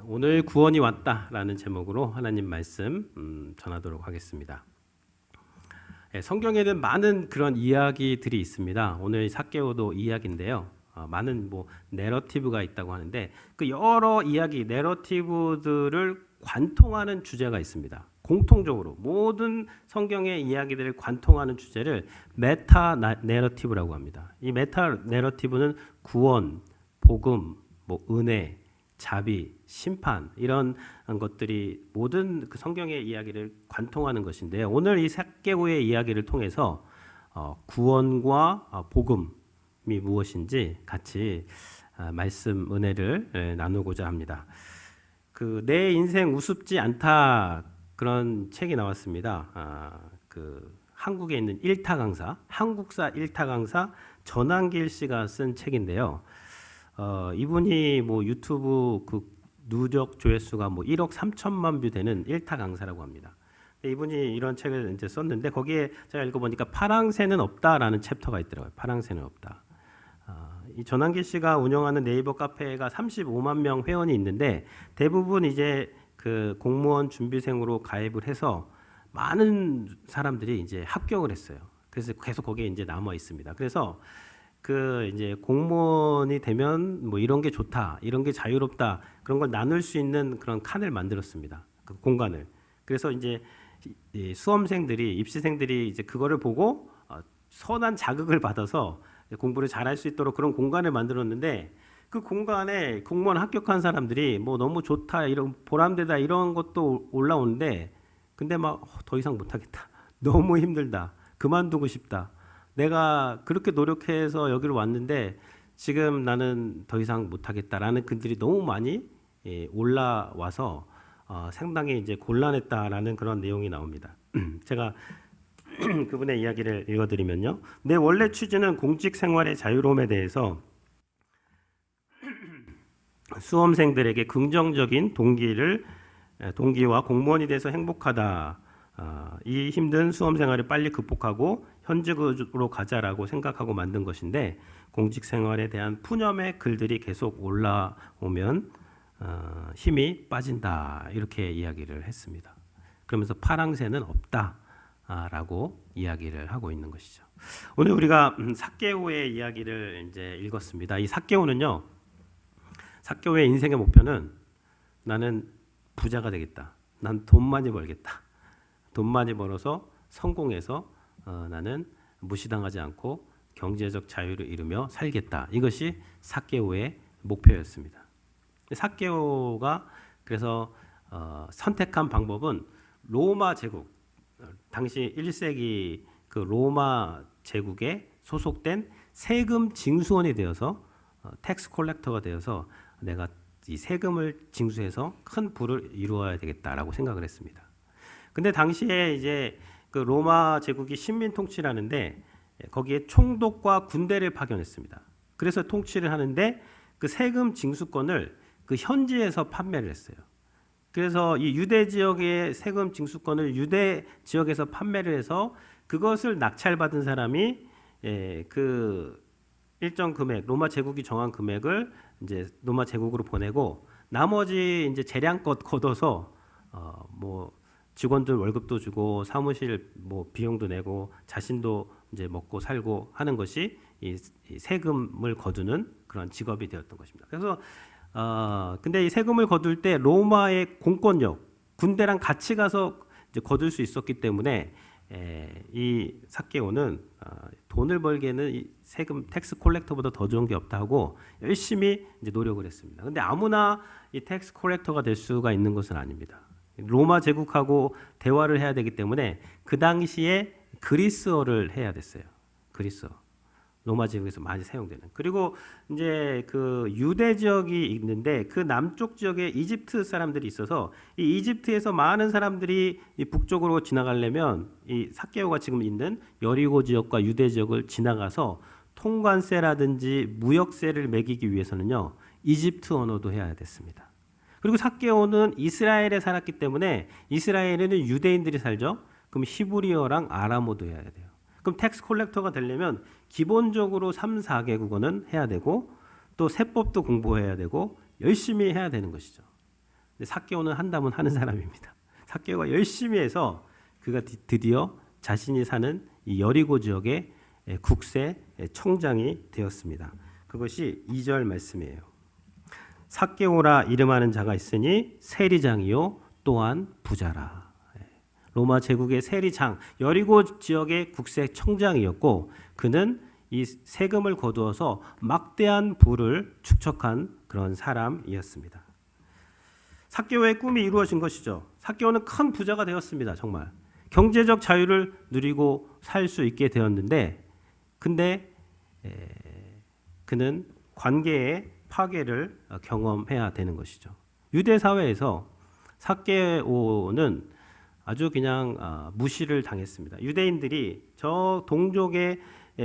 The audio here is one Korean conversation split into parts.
오늘 구원이 왔다라는 제목으로 하나님 말씀 전하도록 하겠습니다. 성경에는 많은 그런 이야기들이 있습니다. 오늘 삭개오도 이야기인데요. 많은 내러티브가 있다고 하는데 그 여러 이야기, 내러티브들을 관통하는 주제가 있습니다. 공통적으로 모든 성경의 이야기들을 관통하는 주제를 메타 내러티브라고 합니다. 이 메타 내러티브는 구원, 복음, 은혜, 자비, 심판 이런 것들이 모든 그 성경의 이야기를 관통하는 것인데요. 오늘 이 삭개오의 이야기를 통해서 구원과 복음이 무엇인지 같이 말씀 은혜를 나누고자 합니다. 내 인생 우습지 않다 그런 책이 나왔습니다. 한국에 있는 일타 강사, 한국사 일타 강사 전한길 씨가 쓴 책인데요. 이분이 유튜브 누적 조회수가 1억 3천만 뷰 되는 일타 강사라고 합니다. 이분이 이런 책을 이제 썼는데 거기에 제가 읽어보니까 파랑새는 없다라는 챕터가 있더라고요. 파랑새는 없다. 이 전한길 씨가 운영하는 네이버 카페가 35만 명 회원이 있는데 대부분 이제 그 공무원 준비생으로 가입을 해서 많은 사람들이 이제 합격을 했어요. 그래서 계속 거기에 이제 남아 있습니다. 그래서 이제 공무원이 되면 이런 게 좋다, 이런 게 자유롭다, 그런 걸 나눌 수 있는 그런 칸을 만들었습니다. 그 공간을. 그래서 이제 수험생들이, 입시생들이 이제 그거를 보고 선한 자극을 받아서 공부를 잘할 수 있도록 그런 공간을 만들었는데 그 공간에 공무원 합격한 사람들이 너무 좋다, 이런 보람되다 이런 것도 올라오는데 근데 더 이상 못하겠다, 너무 힘들다, 그만두고 싶다. 내가 그렇게 노력해서 여기로 왔는데 지금 나는 더 이상 못하겠다라는 글들이 너무 많이 올라와서 상당히 이제 곤란했다라는 그런 내용이 나옵니다. 제가 그분의 이야기를 읽어드리면요. 내 원래 취지는 공직 생활의 자유로움에 대해서 수험생들에게 긍정적인 동기와 공무원이 돼서 행복하다. 이 힘든 수험 생활을 빨리 극복하고 현직으로 가자라고 생각하고 만든 것인데 공직 생활에 대한 푸념의 글들이 계속 올라오면 힘이 빠진다 이렇게 이야기를 했습니다. 그러면서 파랑새는 없다라고 이야기를 하고 있는 것이죠. 오늘 우리가 삭개오의 이야기를 이제 읽었습니다. 이 삭개오는요, 삭개오의 인생의 목표는 나는 부자가 되겠다. 난 돈 많이 벌겠다. 돈 많이 벌어서 성공해서 나는 무시당하지 않고 경제적 자유를 이루며 살겠다. 이것이 삭개오의 목표였습니다. 삭개오가 그래서 선택한 방법은 로마 제국, 당시 1세기 그 로마 제국에 소속된 세금 징수원이 되어서 텍스 콜렉터가 되어서 내가 이 세금을 징수해서 큰 부를 이루어야 되겠다라고 생각을 했습니다. 근데 당시에 이제 그 로마 제국이 식민 통치를 하는데 거기에 총독과 군대를 파견했습니다. 그래서 통치를 하는데 그 세금 징수권을 그 현지에서 판매를 했어요. 그래서 이 유대 지역의 세금 징수권을 유대 지역에서 판매를 해서 그것을 낙찰받은 사람이 그 일정 금액, 로마 제국이 정한 금액을 이제 로마 제국으로 보내고 나머지 이제 재량껏 걷어서 직원들 월급도 주고 사무실 비용도 내고 자신도 이제 먹고 살고 하는 것이 이 세금을 거두는 그런 직업이 되었던 것입니다. 그래서 근데 이 세금을 거둘 때 로마의 공권력, 군대랑 같이 가서 이제 거둘 수 있었기 때문에 이 삭개오는 돈을 벌기에는 이 세금 텍스 콜렉터보다 더 좋은 게 없다 하고 열심히 이제 노력을 했습니다. 근데 아무나 이 텍스 콜렉터가 될 수가 있는 것은 아닙니다. 로마 제국하고 대화를 해야 되기 때문에 그 당시에 그리스어를 해야 됐어요. 그리스어. 로마 제국에서 많이 사용되는. 그리고 이제 그 유대 지역이 있는데 그 남쪽 지역에 이집트 사람들이 있어서 이 이집트에서 많은 사람들이 이 북쪽으로 지나가려면 이 삭개오가 지금 있는 여리고 지역과 유대 지역을 지나가서 통관세라든지 무역세를 매기기 위해서는요, 이집트 언어도 해야 됐습니다. 그리고 삭개오는 이스라엘에 살았기 때문에 이스라엘에는 유대인들이 살죠. 그럼 히브리어랑 아람어도 해야 돼요. 그럼 텍스 콜렉터가 되려면 기본적으로 3, 4개국어는 해야 되고 또 세법도 공부해야 되고 열심히 해야 되는 것이죠. 근데 삭개오는 한다면 하는 사람입니다. 삭개오가 열심히 해서 그가 드디어 자신이 사는 이 여리고 지역의 국세 청장이 되었습니다. 그것이 2절 말씀이에요. 삭개오라 이름하는 자가 있으니 세리장이요 또한 부자라. 로마 제국의 세리장, 여리고 지역의 국세 청장이었고 그는 이 세금을 거두어서 막대한 부를 축적한 그런 사람이었습니다. 삭개오의 꿈이 이루어진 것이죠. 삭개오는 큰 부자가 되었습니다. 정말 경제적 자유를 누리고 살 수 있게 되었는데 근데 그는 관계의 파괴를 경험해야 되는 것이죠. 유대 사회에서 삭개오는 아주 그냥 무시를 당했습니다. 유대인들이 저 동족의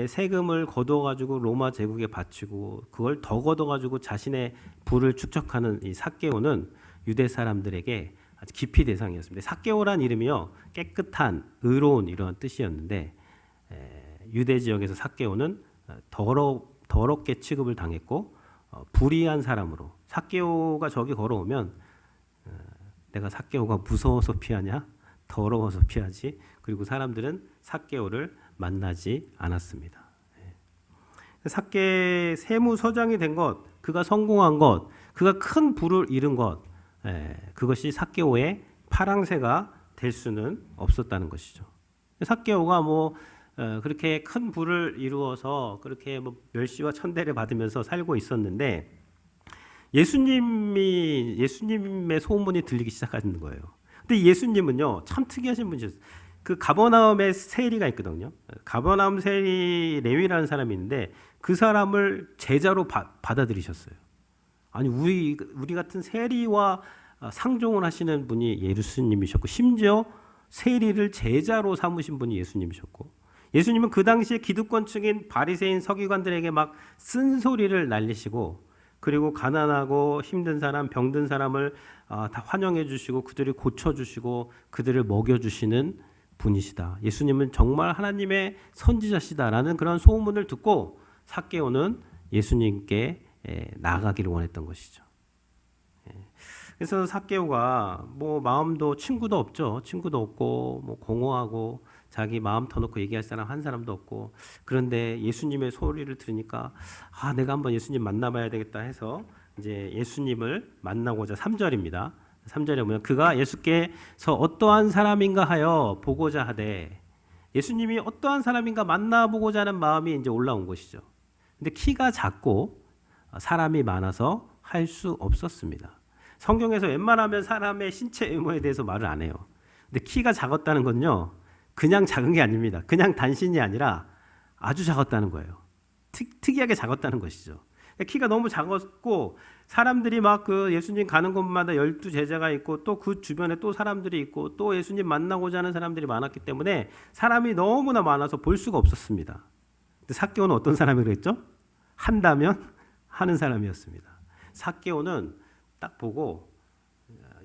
세금을 거둬가지고 로마 제국에 바치고 그걸 더 거둬가지고 자신의 부를 축적하는 이 삭개오는 유대 사람들에게 아주 기피 대상이었습니다. 삭개오란 이름이요 깨끗한, 의로운 이런 뜻이었는데 유대 지역에서 삭개오는 더럽게 취급을 당했고 불의한 사람으로 삭개오가 저기 걸어오면 내가 삭개오가 무서워서 피하냐? 더러워서 피하지. 그리고 사람들은 삭개오를 만나지 않았습니다. 삭개 세무서장이 된 것, 그가 성공한 것, 그가 큰 부를 이룬 것, 그것이 삭개오의 파랑새가 될 수는 없었다는 것이죠. 삭개오가 그렇게 큰 부를 이루어서 그렇게 멸시와 천대를 받으면서 살고 있었는데 예수님의 소문이 들리기 시작하는 거예요. 근데 예수님은요 참 특이하신 분이셨어요. 그 가버나움의 세리가 있거든요. 가버나움 세리 레위라는 사람이 있는데 그 사람을 제자로 받아들이셨어요. 아니 우리 같은 세리와 상종을 하시는 분이 예수님이셨고 심지어 세리를 제자로 삼으신 분이 예수님이셨고 예수님은 그 당시에 기득권층인 바리새인 서기관들에게 막 쓴소리를 날리시고 그리고 가난하고 힘든 사람, 병든 사람을 다 환영해 주시고 그들을 고쳐 주시고 그들을 먹여 주시는 분이시다. 예수님은 정말 하나님의 선지자시다라는 그런 소문을 듣고 삭개오는 예수님께 나아가기를 원했던 것이죠. 그래서 삭개오가 마음도 친구도 없죠. 친구도 없고 공허하고 자기 마음 터놓고 얘기할 사람 한 사람도 없고 그런데 예수님의 소리를 들으니까 내가 한번 예수님 만나봐야 되겠다 해서 이제 예수님을 만나고자 3절입니다. 3절에 보면 그가 예수께서 어떠한 사람인가 하여 보고자 하되 예수님이 어떠한 사람인가 만나보고자 하는 마음이 이제 올라온 것이죠. 근데 키가 작고 사람이 많아서 할 수 없었습니다. 성경에서 웬만하면 사람의 신체 외모에 대해서 말을 안 해요. 근데 키가 작았다는 건요. 그냥 작은 게 아닙니다. 그냥 단신이 아니라 아주 작았다는 거예요. 특이하게 작았다는 것이죠. 키가 너무 작았고 사람들이 막 그 예수님 가는 곳마다 12 제자가 있고 또 그 주변에 또 사람들이 있고 또 예수님 만나고자 하는 사람들이 많았기 때문에 사람이 너무나 많아서 볼 수가 없었습니다. 근데 삭개오는 어떤 사람이 그랬죠? 한다면 하는 사람이었습니다. 삭개오는 딱 보고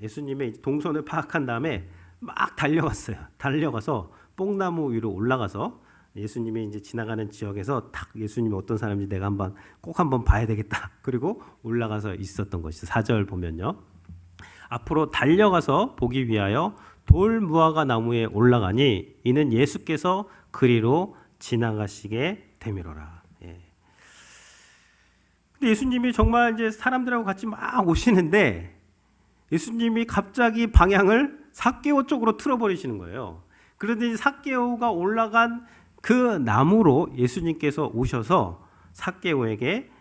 예수님의 동선을 파악한 다음에 막 달려갔어요. 달려가서 뽕나무 위로 올라가서 예수님이 이제 지나가는 지역에서 딱 예수님이 어떤 사람인지 내가 꼭 한번 봐야 되겠다. 그리고 올라가서 있었던 것이죠. 4절 보면요. 앞으로 달려가서 보기 위하여 돌 무화과 나무에 올라가니 이는 예수께서 그리로 지나가시게 되미로라. 근데 예수님이 정말 이제 사람들하고 같이 막 오시는데 예수님이 갑자기 방향을 삭개오 쪽으로 틀어버리시는 거예요. 그런데 삭개오가 올라간 그 나무로 예수님께서 오셔서 삭개오에게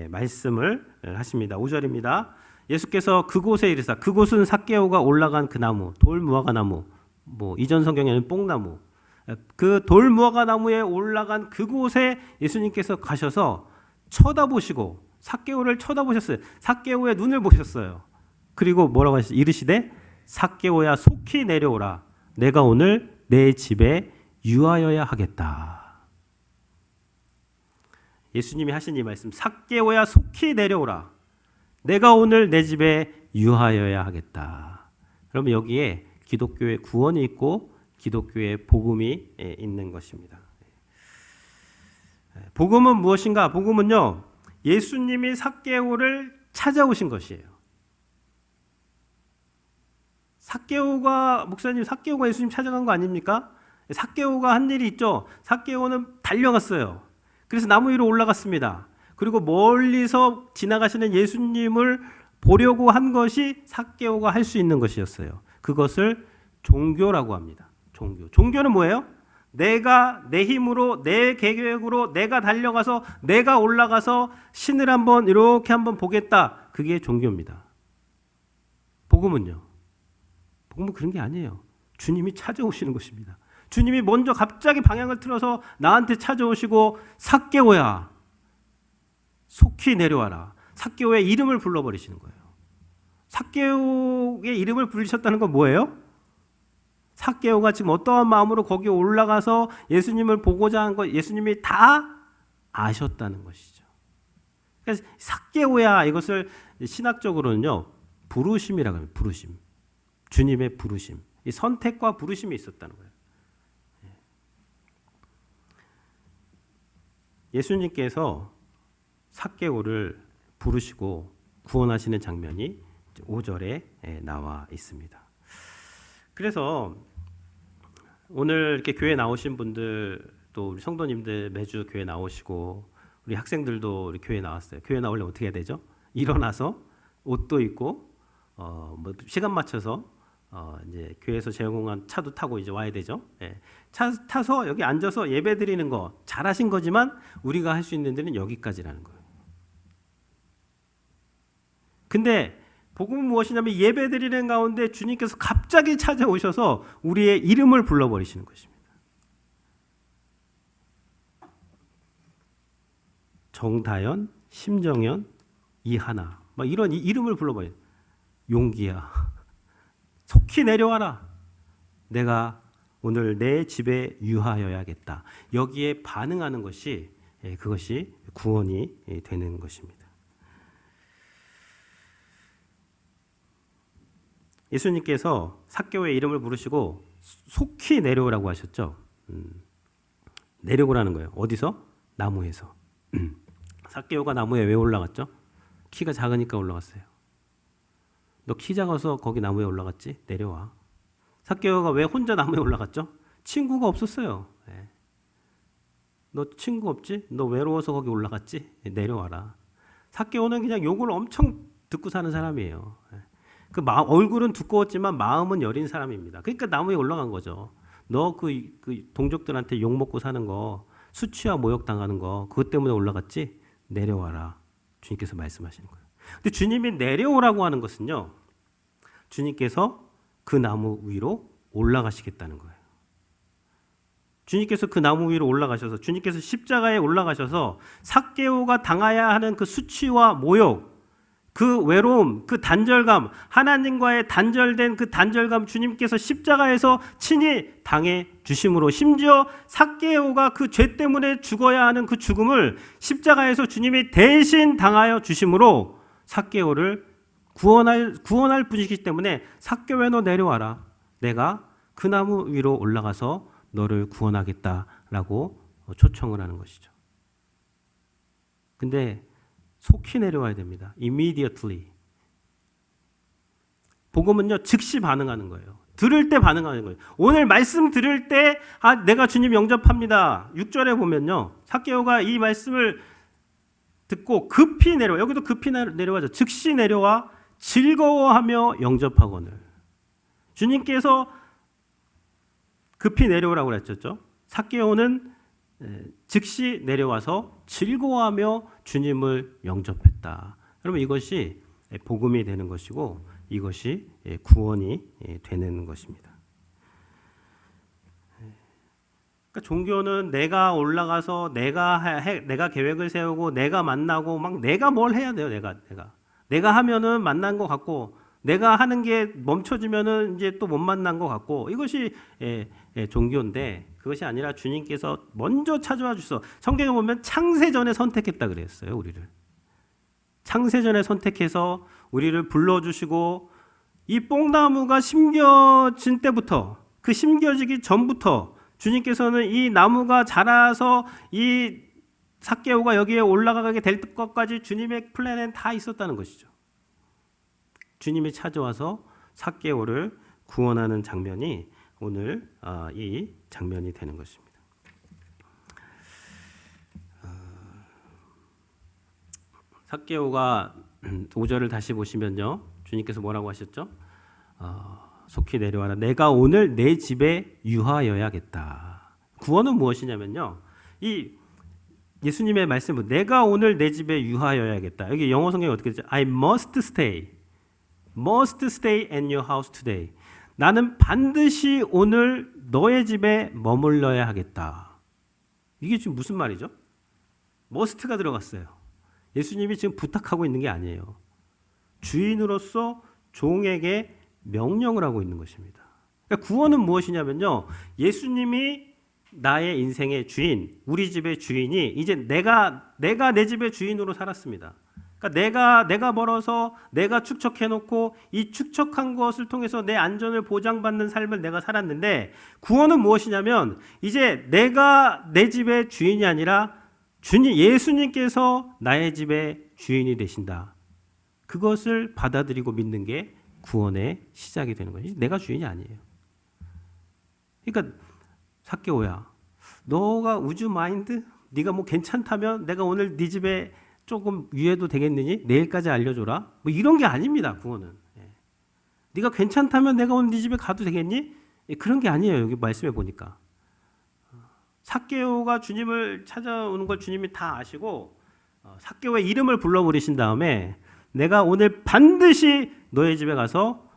말씀을 하십니다. 5절입니다. 예수께서 그곳에 이르사 그곳은 삭개오가 올라간 그 나무 돌 무화과 나무 이전 성경에는 뽕나무 그 돌 무화과 나무에 올라간 그곳에 예수님께서 가셔서 쳐다보시고 삭개오를 쳐다보셨어요. 삭개오의 눈을 보셨어요. 그리고 뭐라고 하시죠? 이르시되 삭개오야 속히 내려오라. 내가 오늘 내 집에 유하여야 하겠다. 예수님이 하신 이 말씀 삭개오야 속히 내려오라. 내가 오늘 내 집에 유하여야 하겠다. 그러면 여기에 기독교의 구원이 있고 기독교의 복음이 있는 것입니다. 복음은 무엇인가? 복음은요. 예수님이 삭개오를 찾아오신 것이에요. 삭개오가 예수님 찾아간 거 아닙니까? 삭개오가 한 일이 있죠. 삭개오는 달려갔어요. 그래서 나무 위로 올라갔습니다. 그리고 멀리서 지나가시는 예수님을 보려고 한 것이 삭개오가 할 수 있는 것이었어요. 그것을 종교라고 합니다. 종교는 뭐예요? 내가 내 힘으로, 내 계획으로 내가 달려가서 내가 올라가서 신을 이렇게 한번 보겠다. 그게 종교입니다. 복음은요? 복음은 그런 게 아니에요. 주님이 찾아오시는 것입니다. 주님이 먼저 갑자기 방향을 틀어서 나한테 찾아오시고 삭개오야, 속히 내려와라. 삭개오의 이름을 불러버리시는 거예요. 삭개오의 이름을 부르셨다는 건 뭐예요? 삭개오가 지금 어떠한 마음으로 거기 올라가서 예수님을 보고자 한 것, 예수님이 다 아셨다는 것이죠. 그래서 삭개오야, 이것을 신학적으로는요, 부르심이라고 합니다. 부르심. 주님의 부르심. 이 선택과 부르심이 있었다는 거예요. 예수님께서 삭개오를 부르시고 구원하시는 장면이 5절에 나와 있습니다. 그래서 오늘 이렇게 교회 나오신 분들, 또 우리 성도님들 매주 교회 나오시고 우리 학생들도 우리 교회 나왔어요. 교회 나오려면 어떻게 해야 되죠? 일어나서 옷도 입고 시간 맞춰서 이제 교회에서 제공한 차도 타고 이제 와야 되죠. 예. 차 타서 여기 앉아서 예배 드리는 거 잘하신 거지만 우리가 할 수 있는 데는 여기까지라는 거예요. 근데 복음은 무엇이냐면 예배 드리는 가운데 주님께서 갑자기 찾아오셔서 우리의 이름을 불러버리시는 것입니다. 정다연, 심정연, 이하나, 막 이런 이름을 불러버려요. 용기야, 속히 내려와라. 내가 오늘 내 집에 유하여야겠다. 여기에 반응하는 것이, 그것이 구원이 되는 것입니다. 예수님께서 삭개오의 이름을 부르시고 속히 내려오라고 하셨죠. 내려오라는 거예요. 어디서? 나무에서. 삭개오가 나무에 왜 올라갔죠? 키가 작으니까 올라갔어요. 너 키 작아서 거기 나무에 올라갔지? 내려와. 삭개오가 왜 혼자 나무에 올라갔죠? 친구가 없었어요. 너 친구 없지? 너 외로워서 거기 올라갔지? 내려와라. 삭개오는 그냥 욕을 엄청 듣고 사는 사람이에요. 그 얼굴은 두꺼웠지만 마음은 여린 사람입니다. 그러니까 나무에 올라간 거죠. 너 그 동족들한테 욕 먹고 사는 거, 수치와 모욕 당하는 거, 그것 때문에 올라갔지? 내려와라. 주님께서 말씀하시는 거예요. 근데 주님이 내려오라고 하는 것은요, 주님께서 그 나무 위로 올라가시겠다는 거예요. 주님께서 그 나무 위로 올라가셔서, 주님께서 십자가에 올라가셔서 삭개오가 당해야 하는 그 수치와 모욕, 그 외로움, 그 단절감, 하나님과의 단절된 그 단절감 주님께서 십자가에서 친히 당해 주심으로, 심지어 삭개오가 그 죄 때문에 죽어야 하는 그 죽음을 십자가에서 주님이 대신 당하여 주심으로 삭개오를 구원할 분이시기 때문에 삭개오야, 너 내려와라. 내가 그 나무 위로 올라가서 너를 구원하겠다라고 초청을 하는 것이죠. 근데 속히 내려와야 됩니다. Immediately. 복음은요, 즉시 반응하는 거예요. 들을 때 반응하는 거예요. 오늘 말씀 들을 때, 내가 주님 영접합니다. 6절에 보면요, 삭개오가 이 말씀을 듣고 급히 내려와. 여기도 급히 내려와죠. 즉시 내려와 즐거워하며 영접하거늘. 주님께서 급히 내려오라고 그랬죠. 삭개오는 즉시 내려와서 즐거워하며 주님을 영접했다. 여러분, 이것이 복음이 되는 것이고 이것이 구원이 되는 것입니다. 그러니까 종교는 내가 올라가서 내가 계획을 세우고 내가 만나고 막 내가 뭘 해야 돼요. 내가 하면은 만난 것 같고, 내가 하는 게 멈춰지면은 이제 또 못 만난 것 같고, 이것이 종교인데 그것이 아니라 주님께서 먼저 찾아와 주셔서, 성경에 보면 창세전에 선택했다 그랬어요. 우리를 창세전에 선택해서 우리를 불러주시고, 이 뽕나무가 심겨진 때부터, 그 심겨지기 전부터 주님께서는 이 나무가 자라서 이 삭개오가 여기에 올라가게 될 것까지 주님의 플랜엔 다 있었다는 것이죠. 주님이 찾아와서 삭개오를 구원하는 장면이 오늘 이 장면이 되는 것입니다. 삭개오가 5절을 다시 보시면요, 주님께서 뭐라고 하셨죠? 속히 내려와라. 내가 오늘 내 집에 유하여야겠다. 구원은 무엇이냐면요, 이 예수님의 말씀은 내가 오늘 내 집에 유하여야겠다. 여기 영어 성경이 어떻게 되죠? I must stay in your house today. 나는 반드시 오늘 너의 집에 머물러야 하겠다. 이게 지금 무슨 말이죠? must가 들어갔어요. 예수님이 지금 부탁하고 있는 게 아니에요. 주인으로서 종에게 명령을 하고 있는 것입니다. 그러니까 구원은 무엇이냐면요, 예수님이 나의 인생의 주인, 우리 집의 주인이 이제 내가 내 집의 주인으로 살았습니다. 그러니까 내가 벌어서 내가 축적해놓고 이 축적한 것을 통해서 내 안전을 보장받는 삶을 내가 살았는데, 구원은 무엇이냐면 이제 내가 내 집의 주인이 아니라 주님 예수님께서 나의 집의 주인이 되신다. 그것을 받아들이고 믿는 게 구원의 시작이 되는 거예요. 내가 주인이 아니에요. 그러니까 삭개오야, 너가 우주 마인드? 네가 뭐 괜찮다면 내가 오늘 네 집에 조금 유해도 되겠느니 내일까지 알려줘라. 뭐 이런 게 아닙니다. 구원은. 네가 괜찮다면 내가 오늘 네 집에 가도 되겠니? 그런 게 아니에요. 여기 말씀해 보니까 삭개오가 주님을 찾아오는 걸 주님이 다 아시고 삭개오의 이름을 불러버리신 다음에 내가 오늘 반드시 너의 집에 가서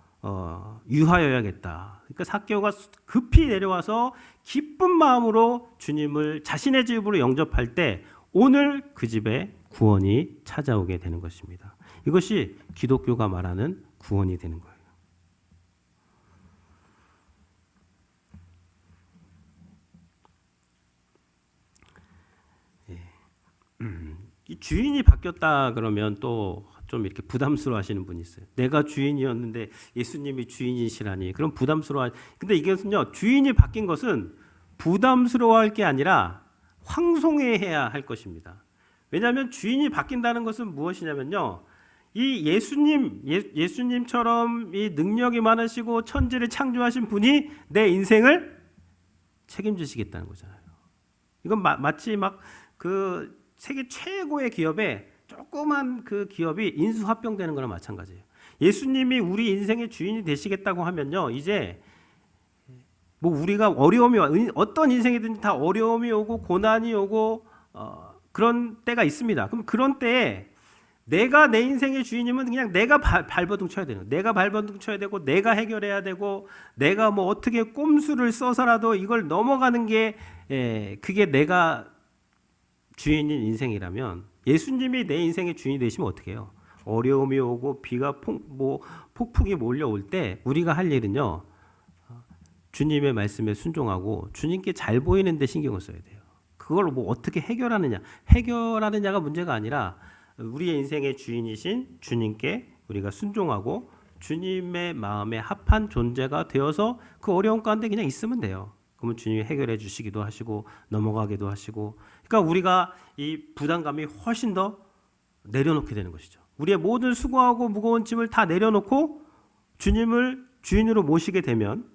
유하여야겠다. 그러니까 삭개오가 급히 내려와서 기쁜 마음으로 주님을 자신의 집으로 영접할 때 오늘 그 집에 구원이 찾아오게 되는 것입니다. 이것이 기독교가 말하는 구원이 되는 거예요. 이 주인이 바뀌었다 그러면 또 좀 이렇게 부담스러워 하시는 분이 있어요. 내가 주인이었는데 예수님이 주인이시라니. 그럼 부담스러워. 근데 이것은요, 주인이 바뀐 것은 부담스러워할 게 아니라 황송해해야 할 것입니다. 왜냐하면 주인이 바뀐다는 것은 무엇이냐면요, 이 예수님처럼 이 능력이 많으시고 천지를 창조하신 분이 내 인생을 책임지시겠다는 거잖아요. 이건 마치 막 그 세계 최고의 기업에 조그만 그 기업이 인수합병되는 거랑 마찬가지예요. 예수님이 우리 인생의 주인이 되시겠다고 하면요, 이제 뭐 우리가 어려움이 어떤 인생이든지 다 어려움이 오고 고난이 오고 그런 때가 있습니다. 그럼 그런 때에 내가 내 인생의 주인이면 그냥 내가 발버둥 쳐야 되는, 내가 발버둥 쳐야 되고 내가 해결해야 되고 내가 뭐 어떻게 꼼수를 써서라도 이걸 넘어가는 게 그게 내가 주인인 인생이라면, 예수님이 내 인생의 주인이 되시면 어떻게 해요? 어려움이 오고 비가 폭풍이 몰려올 때 우리가 할 일은요, 주님의 말씀에 순종하고 주님께 잘 보이는 데 신경을 써야 돼요. 그걸 뭐 어떻게 해결하느냐가 문제가 아니라 우리의 인생의 주인이신 주님께 우리가 순종하고 주님의 마음에 합한 존재가 되어서 그 어려운 가운데 그냥 있으면 돼요. 그러면 주님이 해결해 주시기도 하시고 넘어가기도 하시고, 그러니까 우리가 이 부담감이 훨씬 더 내려놓게 되는 것이죠. 우리의 모든 수고하고 무거운 짐을 다 내려놓고 주님을 주인으로 모시게 되면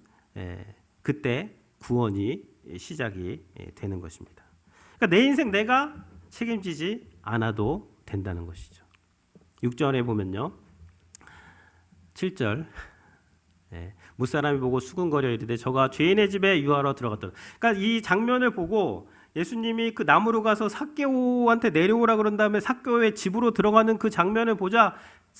그때 구원이 시작이 되는 것입니다. 그러니까 내 인생 내가 책임지지 않아도 된다는 것이죠. 6절에 보면요, 7절, 무사람이 보고 수군거려 이르되 저가 죄인의 집에 유하러 들어갔더라. 그러니까 이 장면을 보고 예수님이 그 나무로 가서 삭개오한테 내려오라 그런 다음에 삭개오의 집으로 들어가는 그 장면을 보자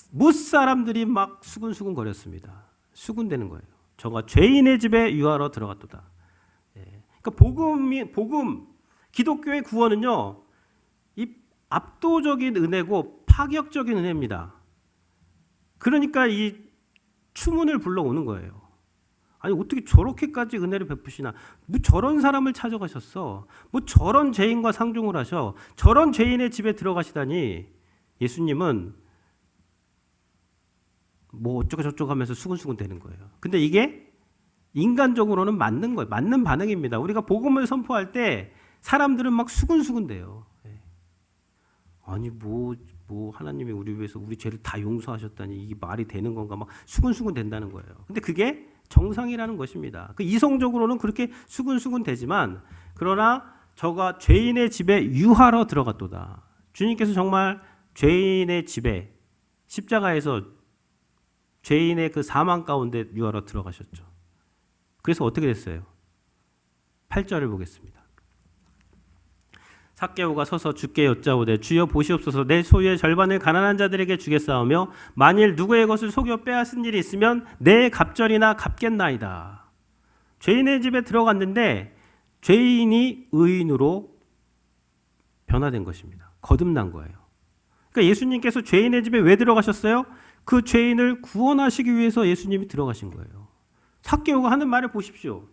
무사람들이 막 수군수군 거렸습니다. 수군대는 거예요. 저가 죄인의 집에 유하러 들어갔도다. 그러니까 복음, 기독교의 구원은요, 이 압도적인 은혜고 파격적인 은혜입니다. 그러니까 이 추문을 불러오는 거예요. 아니 어떻게 저렇게까지 은혜를 베푸시나? 뭐 저런 사람을 찾아가셨어? 뭐 저런 죄인과 상종을 하셔? 저런 죄인의 집에 들어가시다니? 예수님은 뭐 어쩌고 저쩌고 하면서 수근수근 되는 거예요. 근데 이게 인간적으로는 맞는 거예요. 맞는 반응입니다. 우리가 복음을 선포할 때 사람들은 막 수근수근 돼요. 아니 뭐 하나님이 우리 위해서 우리 죄를 다 용서하셨다니 이게 말이 되는 건가? 막 수근수근 된다는 거예요. 근데 그게 정상이라는 것입니다. 그 이성적으로는 그렇게 수근수근 되지만 그러나 저가 죄인의 집에 유하러 들어갔도다. 주님께서 정말 죄인의 집에 십자가에서 죄인의 그 사망 가운데 유하러 들어가셨죠. 그래서 어떻게 됐어요? 8절을 보겠습니다. 삭개오가 서서 주께 여짜오되 주여 보시옵소서 내 소유의 절반을 가난한 자들에게 주겠사오며 만일 누구의 것을 속여 빼앗은 일이 있으면 내 갑절이나 갚겠나이다. 죄인의 집에 들어갔는데 죄인이 의인으로 변화된 것입니다. 거듭난 거예요. 그러니까 예수님께서 죄인의 집에 왜 들어가셨어요? 그 죄인을 구원하시기 위해서 예수님이 들어가신 거예요. 삭개오가 하는 말을 보십시오.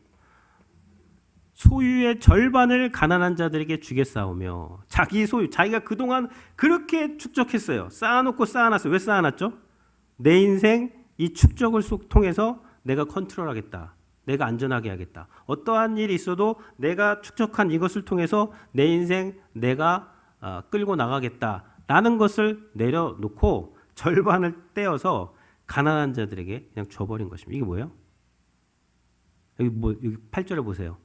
소유의 절반을 가난한 자들에게 주겠사오며 자기 소유, 자기가 그동안 그렇게 축적했어요. 쌓아놓고 쌓아놨어요. 왜 쌓아놨죠? 내 인생 이 축적을 통해서 내가 컨트롤하겠다. 내가 안전하게 하겠다. 어떠한 일이 있어도 내가 축적한 이것을 통해서 내 인생 내가 끌고 나가겠다라는 것을 내려놓고 절반을 떼어서 가난한 자들에게 그냥 줘버린 것입니다. 이게 뭐예요? 여기 8절에 보세요.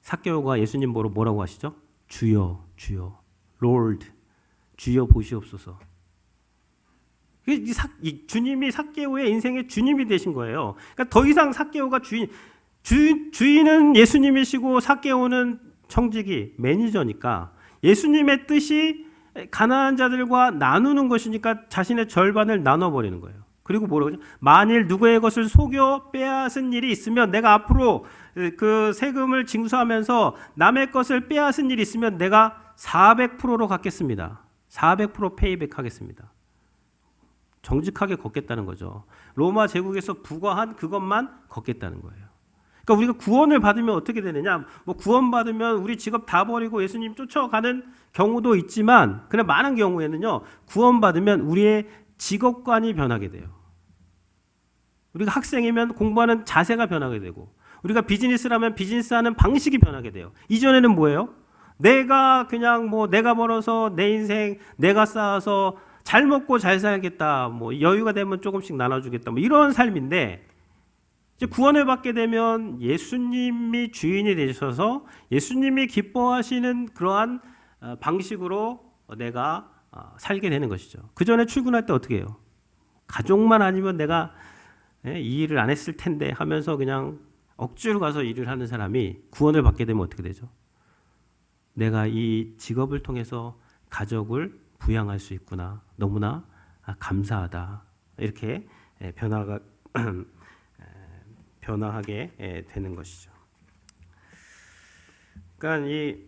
삭개오가 예수님 보러 뭐라고 하시죠? 주여, 주여, Lord, 주여 보시옵소서. 주님이 삭개오의 인생의 주님이 되신 거예요. 그러니까 더 이상 삭개오가 주인은 예수님이시고 삭개오는 청지기, 매니저니까 예수님의 뜻이 가난한 자들과 나누는 것이니까 자신의 절반을 나눠버리는 거예요. 그리고 뭐라고 하죠? 만일 누구의 것을 속여 빼앗은 일이 있으면 내가 앞으로 그 세금을 징수하면서 남의 것을 빼앗은 일이 있으면 내가 400%로 갚겠습니다. 400% 페이백 하겠습니다. 정직하게 걷겠다는 거죠. 로마 제국에서 부과한 그것만 걷겠다는 거예요. 그러니까 우리가 구원을 받으면 어떻게 되느냐? 뭐 구원받으면 우리 직업 다 버리고 예수님 쫓아가는 경우도 있지만 그냥 많은 경우에는요. 구원받으면 우리의 직업관이 변하게 돼요. 우리가 학생이면 공부하는 자세가 변하게 되고 우리가 비즈니스를 하면 비즈니스하는 방식이 변하게 돼요. 이전에는 뭐예요? 내가 그냥 뭐 내가 벌어서 내 인생 내가 쌓아서 잘 먹고 잘 살겠다. 뭐 여유가 되면 조금씩 나눠주겠다. 뭐 이런 삶인데 이제 구원을 받게 되면 예수님이 주인이 되셔서 예수님이 기뻐하시는 그러한 방식으로 내가 살게 되는 것이죠. 그 전에 출근할 때 어떻게 해요? 가족만 아니면 내가 이 일을 안 했을 텐데 하면서 그냥 억지로 가서 일을 하는 사람이 구원을 받게 되면 어떻게 되죠? 내가 이 직업을 통해서 가족을 부양할 수 있구나. 너무나 감사하다. 이렇게 변화하게 되는 것이죠. 그러니까 이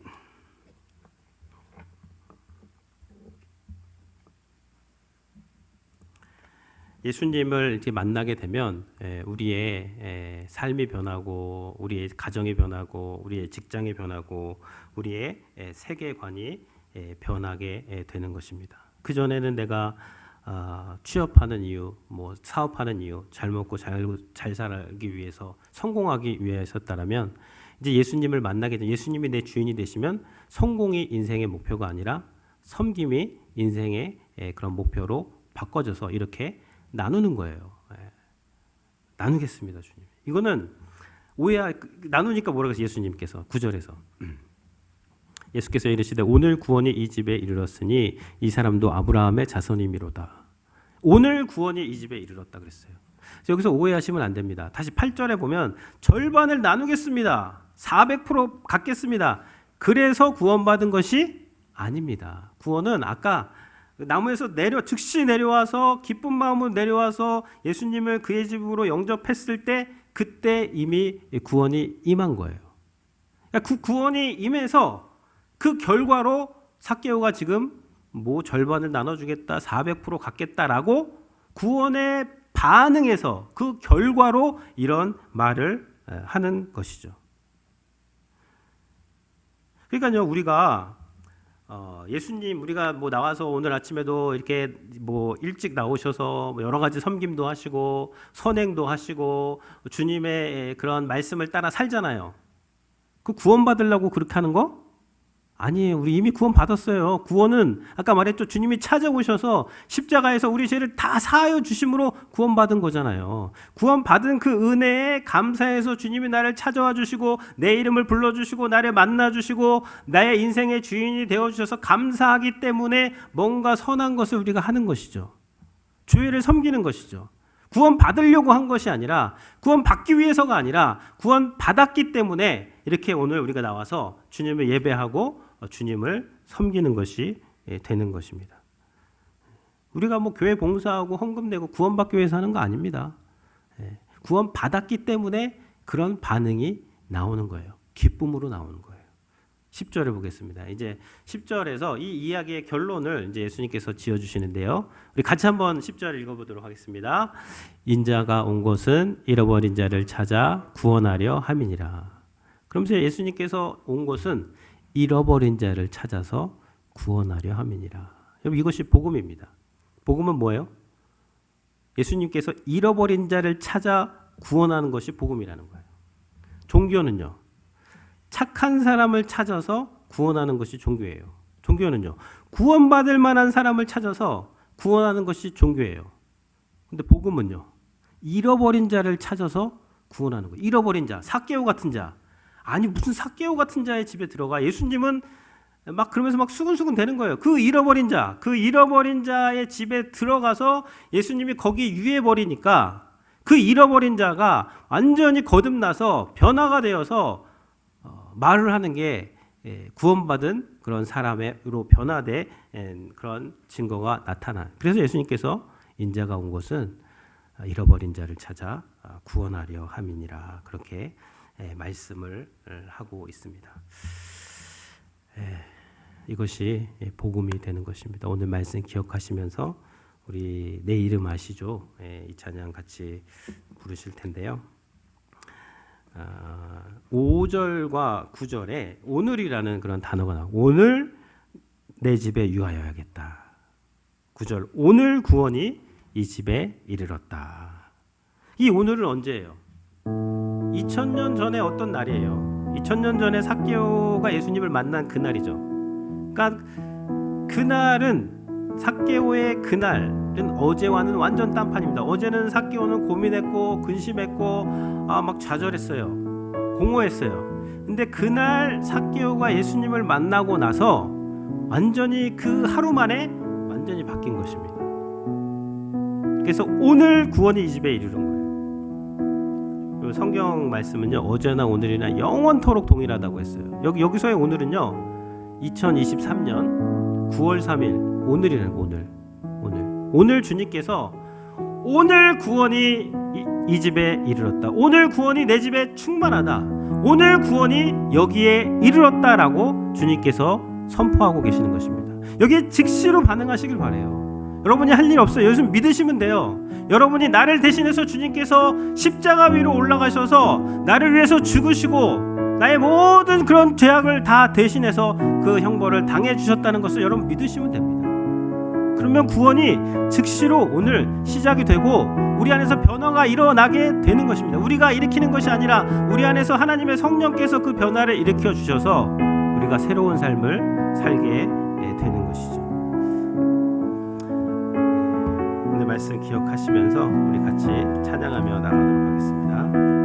예수님을 이렇게 만나게 되면 우리의 삶이 변하고 우리의 가정이 변하고 우리의 직장이 변하고 우리의 세계관이 변하게 되는 것입니다. 그 전에는 내가 취업하는 이유, 뭐 사업하는 이유, 잘 먹고 잘 살기 위해서 성공하기 위해서였다면 이제 예수님을 만나게 되면 예수님이 내 주인이 되시면 성공이 인생의 목표가 아니라 섬김이 인생의 그런 목표로 바꿔져서 이렇게 나누는 거예요. 나누겠습니다, 주님. 이거는 나누니까 뭐라고 해서 예수님께서 9절에서 예수께서 이르시되 오늘 구원이 이 집에 이르렀으니 이 사람도 아브라함의 자손이미로다. 오늘 구원이 이 집에 이르렀다 그랬어요. 여기서 오해하시면 안 됩니다. 다시 8절에 보면 절반을 나누겠습니다. 400% 갖겠습니다. 그래서 구원받은 것이 아닙니다. 구원은 아까 나무에서 즉시 내려와서 기쁜 마음으로 내려와서 예수님을 그의 집으로 영접했을 때 그때 이미 구원이 임한 거예요. 그러니까 그 구원이 임해서 그 결과로 삭개오가 지금 뭐 절반을 나눠주겠다, 400% 갖겠다라고 구원에 반응해서 그 결과로 이런 말을 하는 것이죠. 그러니까요, 우리가 예수님 우리가 뭐 나와서 오늘 아침에도 이렇게 뭐 일찍 나오셔서 여러 가지 섬김도 하시고 선행도 하시고 주님의 그런 말씀을 따라 살잖아요. 그 구원 받으려고 그렇게 하는 거? 아니에요. 우리 이미 구원 받았어요. 구원은 아까 말했죠. 주님이 찾아오셔서 십자가에서 우리 죄를 다 사하여 주심으로 구원받은 거잖아요. 구원받은 그 은혜에 감사해서 주님이 나를 찾아와 주시고 내 이름을 불러주시고 나를 만나주시고 나의 인생의 주인이 되어주셔서 감사하기 때문에 뭔가 선한 것을 우리가 하는 것이죠. 교회를 섬기는 것이죠. 구원 받으려고 한 것이 아니라 구원 받기 위해서가 아니라 구원 받았기 때문에 이렇게 오늘 우리가 나와서 주님을 예배하고 주님을 섬기는 것이 되는 것입니다. 우리가 뭐 교회 봉사하고 헌금 내고 구원 받기 위해서 하는 거 아닙니다. 구원 받았기 때문에 그런 반응이 나오는 거예요. 기쁨으로 나오는 거예요. 10절을 보겠습니다. 이제 10절에서 이 이야기의 결론을 이제 예수님께서 지어주시는데요. 우리 같이 한번 10절 읽어보도록 하겠습니다. 인자가 온 것은 잃어버린 자를 찾아 구원하려 함이니라. 그러면서 예수님께서 온 것은 잃어버린 자를 찾아서 구원하려 함이니라. 여러분 이것이 복음입니다. 복음은 뭐예요? 예수님께서 잃어버린 자를 찾아 구원하는 것이 복음이라는 거예요. 종교는요. 착한 사람을 찾아서 구원하는 것이 종교예요. 종교는요. 구원받을 만한 사람을 찾아서 구원하는 것이 종교예요. 근데 복음은요. 잃어버린 자를 찾아서 구원하는 거예요. 잃어버린 자, 삭개오 같은 자. 아니 무슨 삭개오 같은 자의 집에 들어가. 예수님은 막 그러면서 막 수근수근 되는 거예요. 그 잃어버린 자의 집에 들어가서 예수님이 거기 유해버리니까 그 잃어버린 자가 완전히 거듭나서 변화가 되어서 말을 하는 게 구원받은 그런 사람으로 변화된 그런 증거가 나타나. 그래서 예수님께서 인자가 온 것은 잃어버린 자를 찾아 구원하려 함이니라. 그렇게 말씀을 하고 있습니다. 이것이 복음이 되는 것입니다. 오늘 말씀 기억하시면서 우리 내 이름 아시죠? 이 찬양 같이 부르실 텐데요. 5절과 9절에 오늘이라는 그런 단어가 나오고 오늘 내 집에 유하여야겠다. 9절 오늘 구원이 이 집에 이르렀다. 이 오늘은 언제예요? 2000년 전에 어떤 날이에요? 2000년 전에 삭개오가 예수님을 만난 그날이죠. 그러니까 그날은 삭개오의 그날은 어제와는 완전 딴판입니다. 어제는 삭개오는 고민했고 근심했고 막 좌절했어요. 공허했어요. 근데 그날 삭개오가 예수님을 만나고 나서 완전히 그 하루 만에 완전히 바뀐 것입니다. 그래서 오늘 구원이 이 집에 이르는 거예요. 성경 말씀은요. 어제나 오늘이나 영원토록 동일하다고 했어요. 여기서의 오늘은요. 2023년 9월 3일 오늘이라는 오늘 주님께서 오늘 구원이 이 집에 이르렀다. 오늘 구원이 내 집에 충만하다. 오늘 구원이 여기에 이르렀다라고 주님께서 선포하고 계시는 것입니다. 여기에 즉시로 반응하시길 바라요. 여러분이 할 일 없어요. 요즘 믿으시면 돼요. 여러분이 나를 대신해서 주님께서 십자가 위로 올라가셔서 나를 위해서 죽으시고 나의 모든 그런 죄악을 다 대신해서 그 형벌을 당해 주셨다는 것을 여러분 믿으시면 됩니다. 그러면 구원이 즉시로 오늘 시작이 되고 우리 안에서 변화가 일어나게 되는 것입니다. 우리가 일으키는 것이 아니라 우리 안에서 하나님의 성령께서 그 변화를 일으켜 주셔서 우리가 새로운 삶을 살게 되는 것이죠. 오늘 말씀 기억하시면서 우리 같이 찬양하며 나가도록 하겠습니다.